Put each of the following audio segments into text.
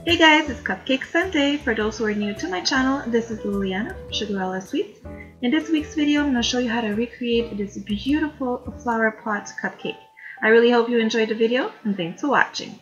Hey guys, it's Cupcake Sunday. For those who are new to my channel, this is Liliana, Sugarella Sweets. In this week's video, I'm going to show you how to recreate this beautiful flower pot cupcake. I really hope you enjoyed the video, and thanks for watching.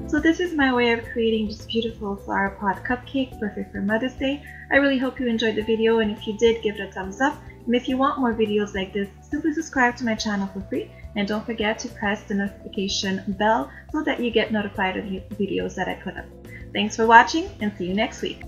So this is my way of creating this beautiful flower pot cupcake, perfect for Mother's Day. I really hope you enjoyed the video, and if you did, give it a thumbs up. And if you want more videos like this, simply subscribe to my channel for free, and don't forget to press the notification bell so that you get notified of the videos that I put up. Thanks for watching, and see you next week.